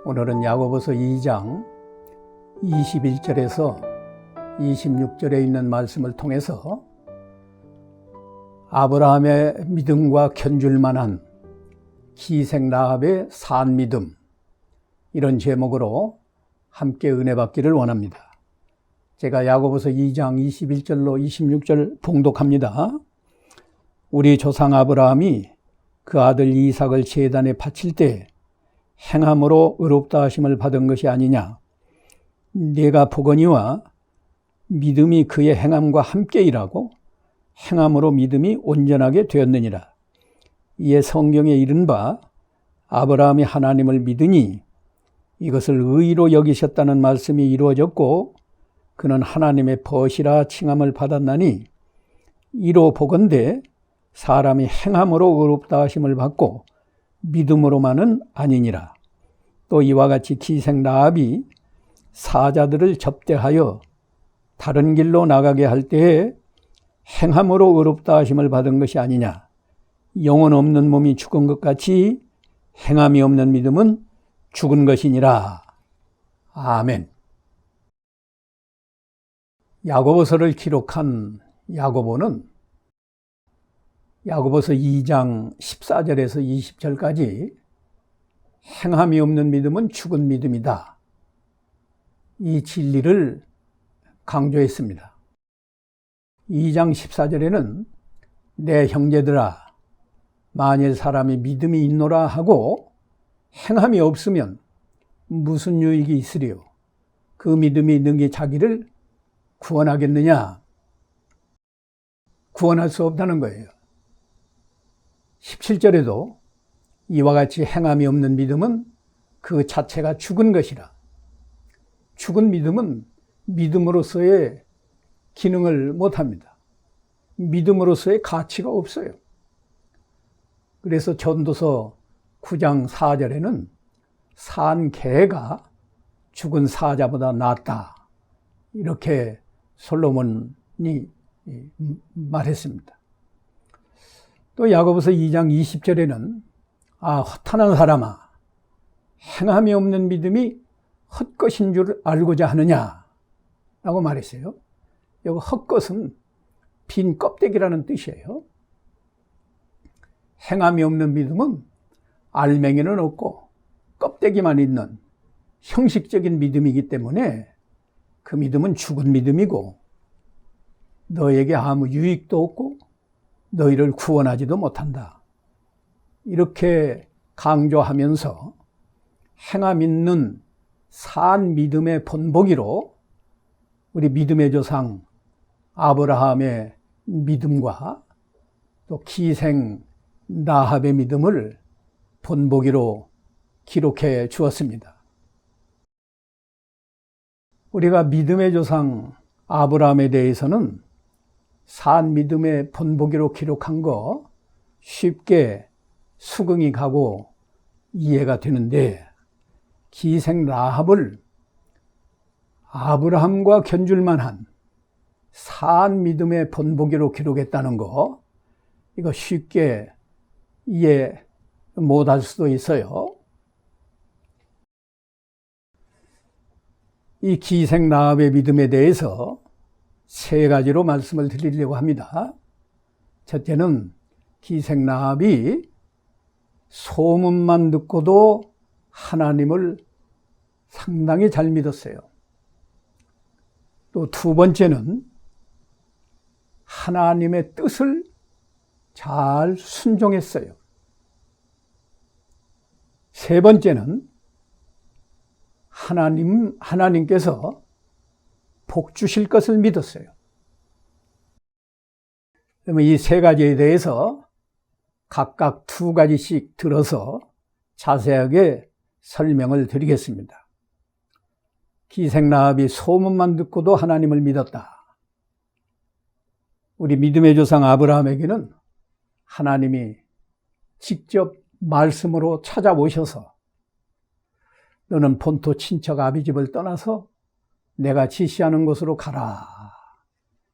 오늘은 야고보서 2장 21절에서 26절에 있는 말씀을 통해서 아브라함의 믿음과 견줄 만한 기생 라합의 산 믿음, 이런 제목으로 함께 은혜 받기를 원합니다. 제가 야고보서 2장 21절로 26절 봉독합니다. 우리 조상 아브라함이 그 아들 이삭을 제단에 바칠 때 행함으로 의롭다 하심을 받은 것이 아니냐. 네가 보거니와 믿음이 그의 행함과 함께 일하고 행함으로 믿음이 온전하게 되었느니라. 이에 성경에 이른 바 아브라함이 하나님을 믿으니 이것을 의로 여기셨다는 말씀이 이루어졌고 그는 하나님의 벗이라 칭함을 받았나니 이로 보건대 사람이 행함으로 의롭다 하심을 받고 믿음으로만은 아니니라. 또 이와 같이 기생 라합이 사자들을 접대하여 다른 길로 나가게 할 때에 행함으로 의롭다 하심을 받은 것이 아니냐. 영혼 없는 몸이 죽은 것 같이 행함이 없는 믿음은 죽은 것이니라. 아멘. 야고보서를 기록한 야고보는 야고보서 2장 14절에서 20절까지 행함이 없는 믿음은 죽은 믿음이다, 이 진리를 강조했습니다. 2장 14절에는 내 형제들아, 만일 사람이 믿음이 있노라 하고 행함이 없으면 무슨 유익이 있으리요? 그 믿음이 능히 자기를 구원하겠느냐? 구원할 수 없다는 거예요. 17절에도 이와 같이 행함이 없는 믿음은 그 자체가 죽은 것이라. 죽은 믿음은 믿음으로서의 기능을 못합니다. 믿음으로서의 가치가 없어요. 그래서 전도서 9장 4절에는 산 개가 죽은 사자보다 낫다, 이렇게 솔로몬이 말했습니다. 또 야고보서 2장 20절에는 허탄한 사람아, 행함이 없는 믿음이 헛것인 줄 알고자 하느냐 라고 말했어요. 여기 헛것은 빈 껍데기라는 뜻이에요. 행함이 없는 믿음은 알맹이는 없고 껍데기만 있는 형식적인 믿음이기 때문에 그 믿음은 죽은 믿음이고 너에게 아무 유익도 없고 너희를 구원하지도 못한다, 이렇게 강조하면서 행함 있는 산 믿음의 본보기로 우리 믿음의 조상 아브라함의 믿음과 또 기생 라합의 믿음을 본보기로 기록해 주었습니다. 우리가 믿음의 조상 아브라함에 대해서는 산 믿음의 본보기로 기록한 거 쉽게 수긍이 가고 이해가 되는데, 기생 라합을 아브라함과 견줄 만한 산 믿음의 본보기로 기록했다는 거, 이거 쉽게 이해 못할 수도 있어요. 이 기생 라합의 믿음에 대해서 세 가지로 말씀을 드리려고 합니다. 첫째는 기생 라합이 소문만 듣고도 하나님을 상당히 잘 믿었어요. 또 두 번째는 하나님의 뜻을 잘 순종했어요. 세 번째는 하나님께서 복 주실 것을 믿었어요. 그러면 이 세 가지에 대해서 각각 두 가지씩 들어서 자세하게 설명을 드리겠습니다. 기생 라합이 소문만 듣고도 하나님을 믿었다. 우리 믿음의 조상 아브라함에게는 하나님이 직접 말씀으로 찾아오셔서 너는 본토 친척 아비집을 떠나서 내가 지시하는 곳으로 가라,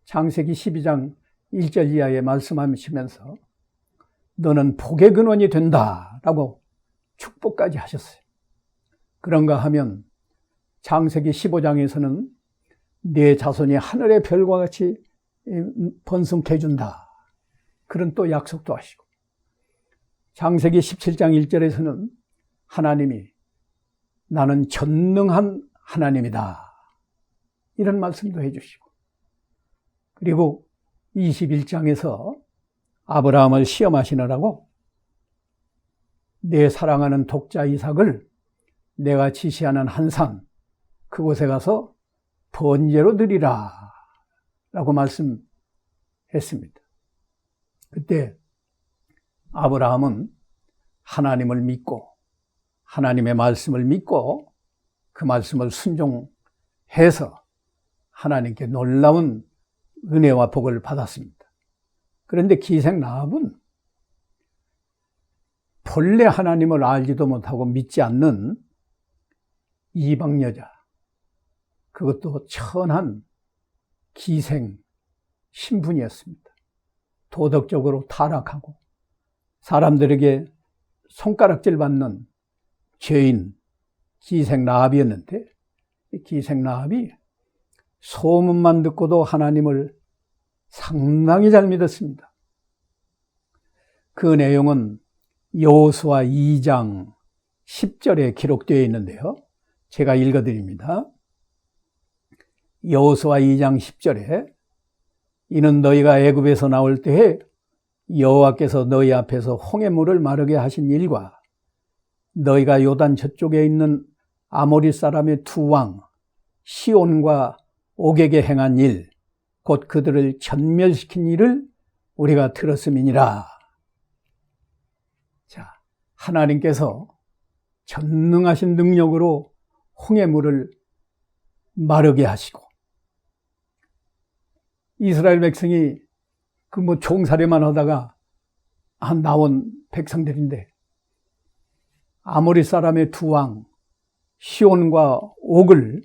창세기 12장 1절 이하에 말씀하시면서 너는 복의 근원이 된다라고 축복까지 하셨어요. 그런가 하면 창세기 15장에서는 네 자손이 하늘의 별과 같이 번성해 준다. 그런 또 약속도 하시고, 창세기 17장 1절에서는 하나님이 나는 전능한 하나님이다. 이런 말씀도 해주시고, 그리고 21장에서 아브라함을 시험하시느라고 내 사랑하는 독자 이삭을 내가 지시하는 한 산, 그곳에 가서 번제로 드리라 라고 말씀했습니다. 그때 아브라함은 하나님을 믿고 하나님의 말씀을 믿고 그 말씀을 순종해서 하나님께 놀라운 은혜와 복을 받았습니다. 그런데 기생 라합은 본래 하나님을 알지도 못하고 믿지 않는 이방 여자, 그것도 천한 기생 신분이었습니다. 도덕적으로 타락하고 사람들에게 손가락질 받는 죄인 기생 라합이었는데, 기생 라합이 소문만 듣고도 하나님을 상당히 잘 믿었습니다. 그 내용은 여호수아 2장 10절에 기록되어 있는데요. 제가 읽어드립니다. 여호수아 2장 10절에 이는 너희가 애굽에서 나올 때에 여호와께서 너희 앞에서 홍해물을 마르게 하신 일과 너희가 요단 저쪽에 있는 아모리 사람의 두 왕 시온과 옥에게 행한 일, 곧 그들을 전멸시킨 일을 우리가 들었음이니라. 자, 하나님께서 전능하신 능력으로 홍해물을 마르게 하시고, 이스라엘 백성이 종살이만 하다가 나온 백성들인데, 아모리 사람의 두 왕 시온과 옥을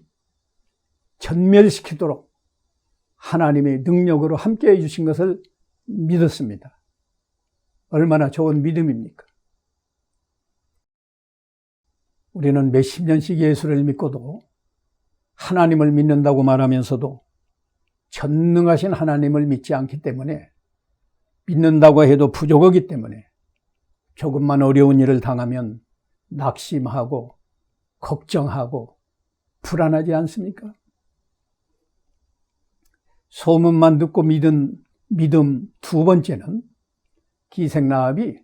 전멸시키도록 하나님의 능력으로 함께 해주신 것을 믿었습니다. 얼마나 좋은 믿음입니까? 우리는 몇십 년씩 예수를 믿고도 하나님을 믿는다고 말하면서도 전능하신 하나님을 믿지 않기 때문에, 믿는다고 해도 부족하기 때문에 조금만 어려운 일을 당하면 낙심하고 걱정하고 불안하지 않습니까? 소문만 듣고 믿은 믿음 두 번째는 기생 라합이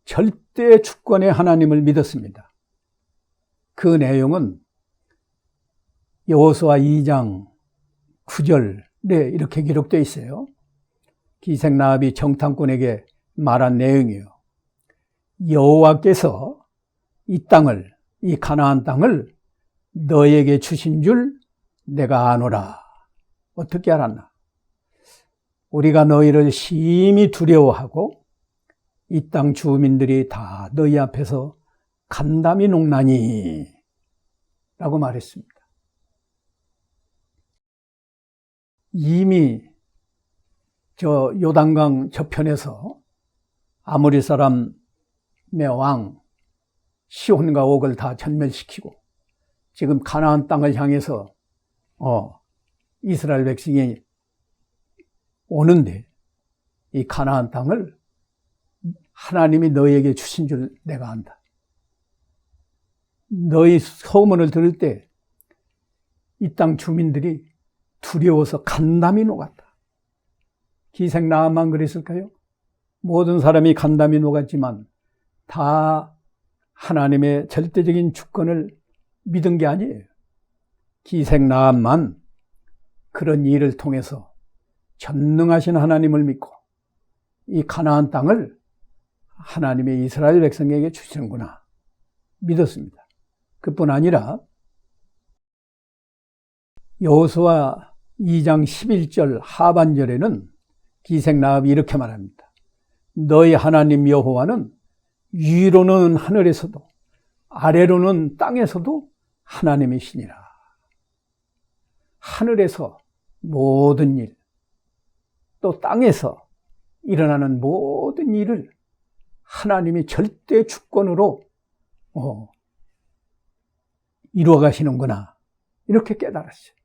절대 주권의 하나님을 믿었습니다. 그 내용은 여호수아 2장 9절에 이렇게 기록되어 있어요. 기생 라합이 정탐꾼에게 말한 내용이에요. 여호와께서 이 땅을, 이 가나안 땅을 너에게 주신 줄 내가 아노라. 어떻게 알았나? 우리가 너희를 심히 두려워하고 이 땅 주민들이 다 너희 앞에서 간담이 녹나니 라고 말했습니다. 이미 저 요단강 저편에서 아모리 사람의 왕 시온과 옥을 다 전멸시키고 지금 가나안 땅을 향해서 이스라엘 백성이 오는데, 이 가나안 땅을 하나님이 너희에게 주신 줄 내가 안다. 너희 소문을 들을 때 이 땅 주민들이 두려워서 간담이 녹았다. 기생 라합만 그랬을까요? 모든 사람이 간담이 녹았지만 다 하나님의 절대적인 주권을 믿은 게 아니에요. 기생 라합만 그런 일을 통해서 전능하신 하나님을 믿고 이 가나안 땅을 하나님의 이스라엘 백성에게 주시는구나 믿었습니다. 그뿐 아니라 여호수아 2장 11절 하반절에는 기생 라합이 이렇게 말합니다. 너희 하나님 여호와는 위로는 하늘에서도 아래로는 땅에서도 하나님이시니라. 하늘에서 모든 일, 또 땅에서 일어나는 모든 일을 하나님이 절대 주권으로 이루어 가시는구나. 이렇게 깨달았어요.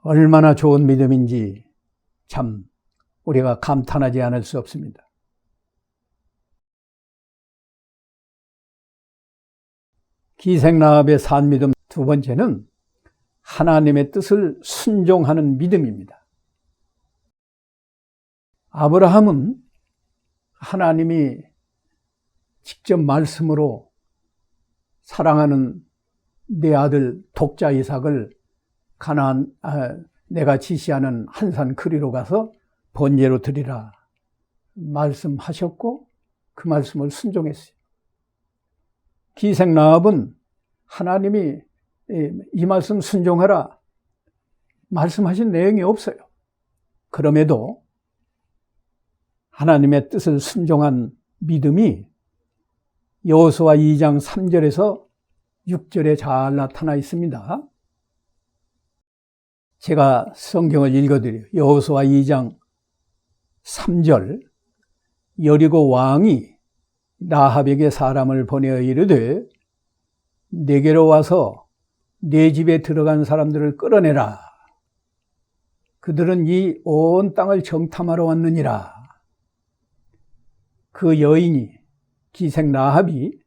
얼마나 좋은 믿음인지 참 우리가 감탄하지 않을 수 없습니다. 기생라합의 산 믿음 두 번째는 하나님의 뜻을 순종하는 믿음입니다. 아브라함은 하나님이 직접 말씀으로 사랑하는 내 아들 독자 이삭을 내가 지시하는 한산 그리로 가서 번제로 드리라 말씀하셨고 그 말씀을 순종했어요. 기생라합은 하나님이 이 말씀 순종하라 말씀하신 내용이 없어요. 그럼에도 하나님의 뜻을 순종한 믿음이 여호수아 2장 3절에서 6절에 잘 나타나 있습니다. 제가 성경을 읽어드려요. 여호수아 2장 3절 여리고 왕이 라합에게 사람을 보내어 이르되 내게로 와서 내 집에 들어간 사람들을 끌어내라. 그들은 이 온 땅을 정탐하러 왔느니라. 그 여인이 기생 라합이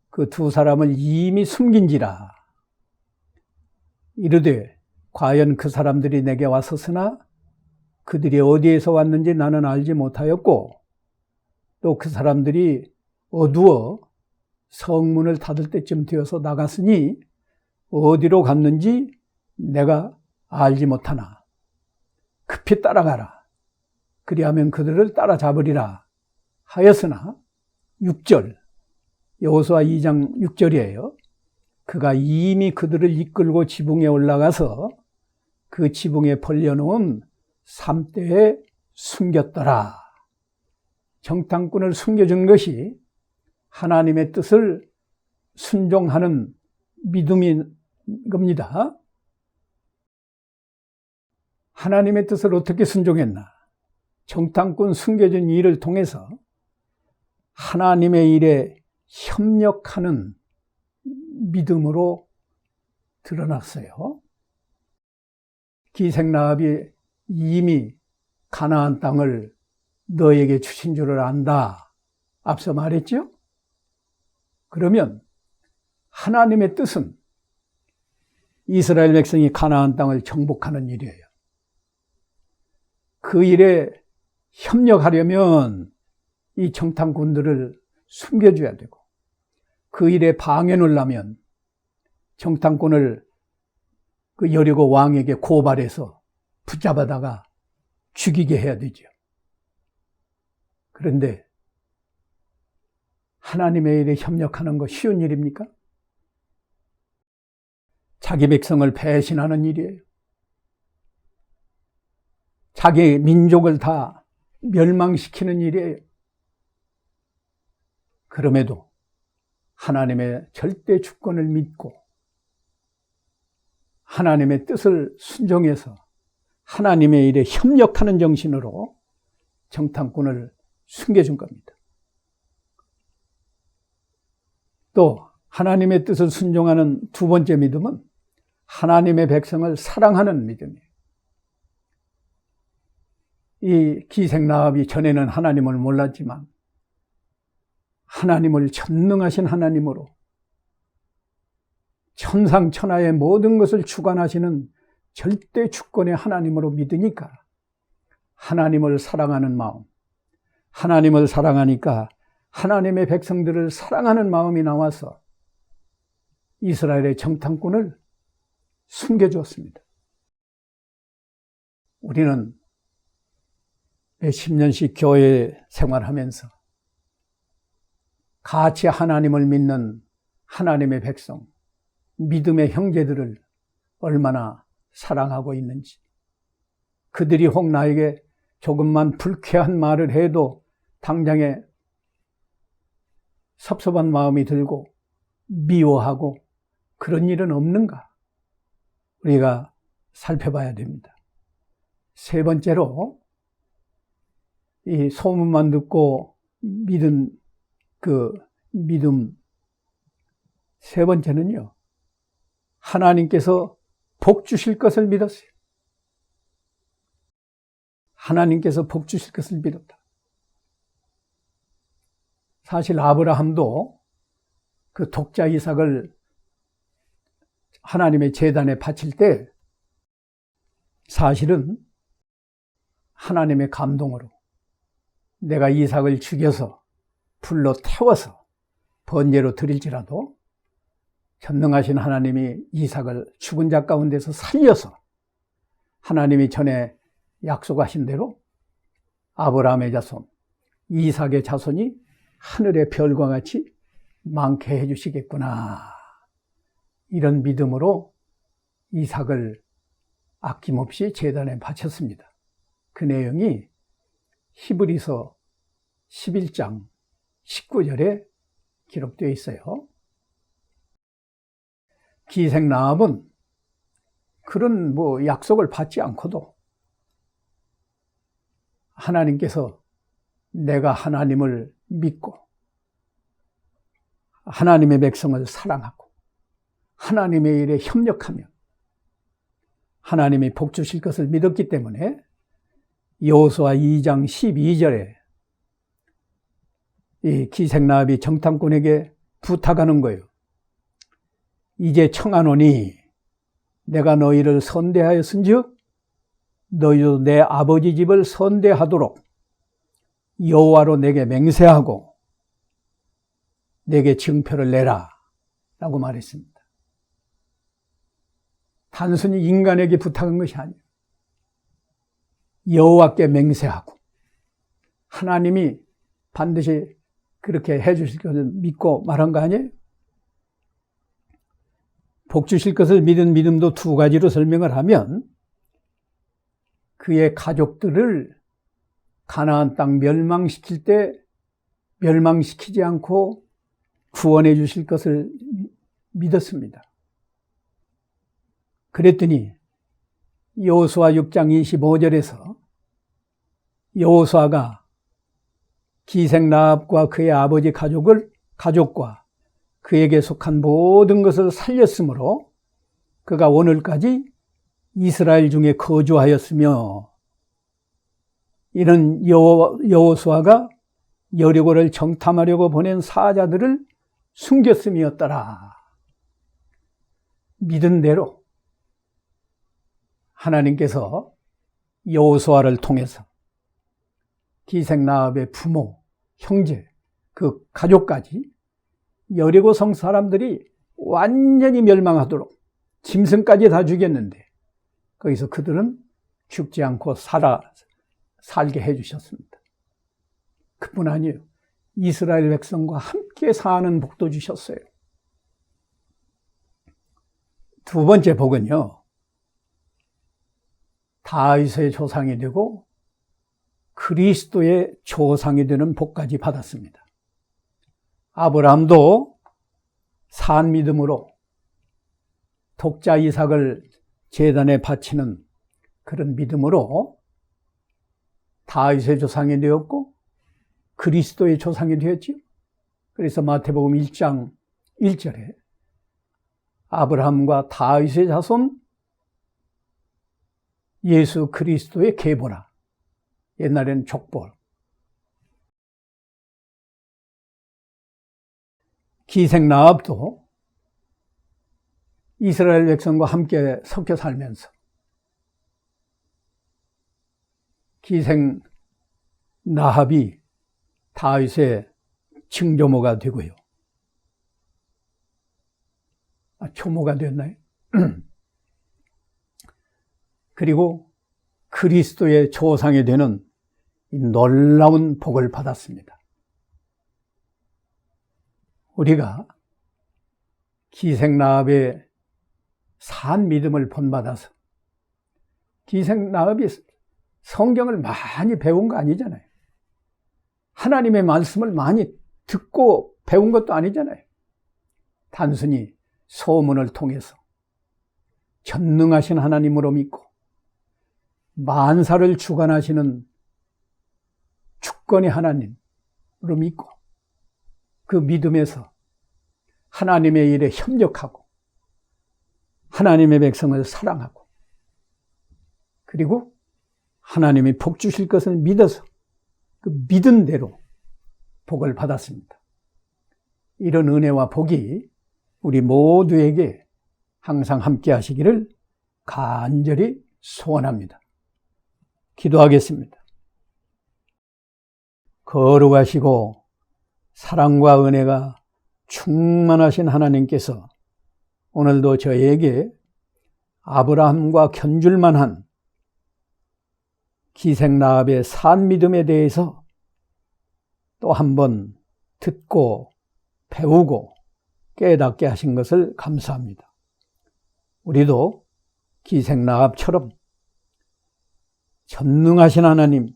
그 두 사람을 이미 숨긴지라. 이르되 과연 그 사람들이 내게 왔었으나 그들이 어디에서 왔는지 나는 알지 못하였고 또 그 사람들이 어두워 성문을 닫을 때쯤 되어서 나갔으니 어디로 갔는지 내가 알지 못하나 급히 따라가라. 그리하면 그들을 따라잡으리라 하였으나 6절 여호수아 2장 6절이에요. 그가 이미 그들을 이끌고 지붕에 올라가서 그 지붕에 벌려놓은 삼대에 숨겼더라. 정탐꾼을 숨겨준 것이 하나님의 뜻을 순종하는 믿음인 겁니다. 하나님의 뜻을 어떻게 순종했나? 정탐꾼 숨겨준 일을 통해서 하나님의 일에 협력하는 믿음으로 드러났어요. 기생라합이 이미 가나안 땅을 너에게 주신 줄을 안다. 앞서 말했죠? 그러면 하나님의 뜻은 이스라엘 백성이 가나안 땅을 정복하는 일이에요. 그 일에 협력하려면 이 정탐꾼들을 숨겨줘야 되고 그 일에 방해를 하면 정탐꾼을 그 여리고 왕에게 고발해서 붙잡아다가 죽이게 해야 되죠. 그런데 하나님의 일에 협력하는 거 쉬운 일입니까? 자기 백성을 배신하는 일이에요. 자기 민족을 다 멸망시키는 일이에요. 그럼에도 하나님의 절대 주권을 믿고 하나님의 뜻을 순종해서 하나님의 일에 협력하는 정신으로 정탐꾼을 숨겨준 겁니다. 또 하나님의 뜻을 순종하는 두 번째 믿음은 하나님의 백성을 사랑하는 믿음이에요. 이 기생라합이 전에는 하나님을 몰랐지만 하나님을 전능하신 하나님으로 천상천하의 모든 것을 주관하시는 절대 주권의 하나님으로 믿으니까 하나님을 사랑하는 마음, 하나님을 사랑하니까 하나님의 백성들을 사랑하는 마음이 나와서 이스라엘의 정탐꾼을 숨겨주었습니다. 우리는 몇십 년씩 교회 생활하면서 같이 하나님을 믿는 하나님의 백성, 믿음의 형제들을 얼마나 사랑하고 있는지, 그들이 혹 나에게 조금만 불쾌한 말을 해도 당장에 섭섭한 마음이 들고 미워하고 그런 일은 없는가? 우리가 살펴봐야 됩니다. 세 번째로 이 소문만 듣고 믿은 그 믿음, 세 번째는요, 하나님께서 복 주실 것을 믿었어요. 하나님께서 복 주실 것을 믿었다. 사실 아브라함도 그 독자 이삭을 하나님의 제단에 바칠 때 사실은 하나님의 감동으로 내가 이삭을 죽여서 불로 태워서 번제로 드릴지라도 전능하신 하나님이 이삭을 죽은 자 가운데서 살려서 하나님이 전에 약속하신 대로 아브라함의 자손, 이삭의 자손이 하늘의 별과 같이 많게 해주시겠구나. 이런 믿음으로 이삭을 아낌없이 제단에 바쳤습니다. 그 내용이 히브리서 11장 19절에 기록되어 있어요. 기생 라합은 그런 약속을 받지 않고도 하나님께서 내가 하나님을 믿고 하나님의 백성을 사랑하고 하나님의 일에 협력하며 하나님이 복 주실 것을 믿었기 때문에 여호수아 2장 12절에 이 기생 라합이 정탐꾼에게 부탁하는 거예요. 이제 청하노니 내가 너희를 선대하였은즉 너희도 내 아버지 집을 선대하도록 여호와로 내게 맹세하고 내게 증표를 내라 라고 말했습니다. 단순히 인간에게 부탁한 것이 아니에요. 여호와께 맹세하고 하나님이 반드시 그렇게 해주실 것을 믿고 말한 거 아니에요? 복 주실 것을 믿은 믿음도 두 가지로 설명을 하면 그의 가족들을 가나안 땅 멸망시킬 때 멸망시키지 않고 구원해 주실 것을 믿었습니다. 그랬더니 여호수아 6장 25절에서 여호수아가 기생 라합과 그의 아버지 가족과 그에게 속한 모든 것을 살렸으므로 그가 오늘까지 이스라엘 중에 거주하였으며 이는 여호수아가 여리고를 정탐하려고 보낸 사자들을 숨겼음이었더라. 믿은 대로 하나님께서 여호수아를 통해서 기생 라합의 부모, 형제, 그 가족까지 여리고 성 사람들이 완전히 멸망하도록 짐승까지 다 죽였는데 거기서 그들은 죽지 않고 살게 해주셨습니다. 그뿐 아니에요. 이스라엘 백성과 함께 사는 복도 주셨어요. 두 번째 복은요, 다윗의 조상이 되고 그리스도의 조상이 되는 복까지 받았습니다. 아브라함도 산 믿음으로 독자 이삭을 제단에 바치는 그런 믿음으로 다윗의 조상이 되었고 그리스도의 조상이 되었지요. 그래서 마태복음 1장 1절에 아브라함과 다윗의 자손 예수 그리스도의 계보라. 옛날에는 족보. 기생 라합도 이스라엘 백성과 함께 섞여 살면서 기생 라합이 다윗의 증조모가 되고요. 초모가 됐나요? 그리고 그리스도의 조상이 되는 이 놀라운 복을 받았습니다. 우리가 기생 라합의 산 믿음을 본받아서 기생 라합이 성경을 많이 배운 거 아니잖아요. 하나님의 말씀을 많이 듣고 배운 것도 아니잖아요. 단순히 소문을 통해서 전능하신 하나님으로 믿고 만사를 주관하시는 주권의 하나님으로 믿고 그 믿음에서 하나님의 일에 협력하고 하나님의 백성을 사랑하고 그리고 하나님이 복 주실 것을 믿어서 그 믿은 대로 복을 받았습니다. 이런 은혜와 복이 우리 모두에게 항상 함께 하시기를 간절히 소원합니다. 기도하겠습니다. 거룩하시고 사랑과 은혜가 충만하신 하나님께서 오늘도 저에게 아브라함과 견줄만한 기생라합의 산 믿음에 대해서 또 한 번 듣고 배우고 깨닫게 하신 것을 감사합니다. 우리도 기생라합처럼 전능하신 하나님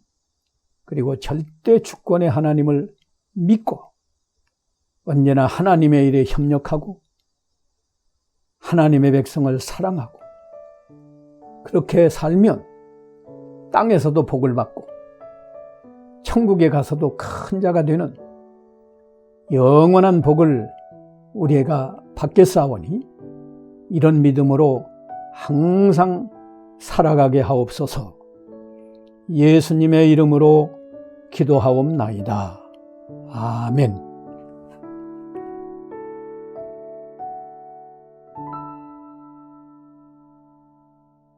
그리고 절대 주권의 하나님을 믿고 언제나 하나님의 일에 협력하고 하나님의 백성을 사랑하고 그렇게 살면 땅에서도 복을 받고 천국에 가서도 큰 자가 되는 영원한 복을 우리가 받겠사오니 이런 믿음으로 항상 살아가게 하옵소서. 예수님의 이름으로 기도하옵나이다. 아멘.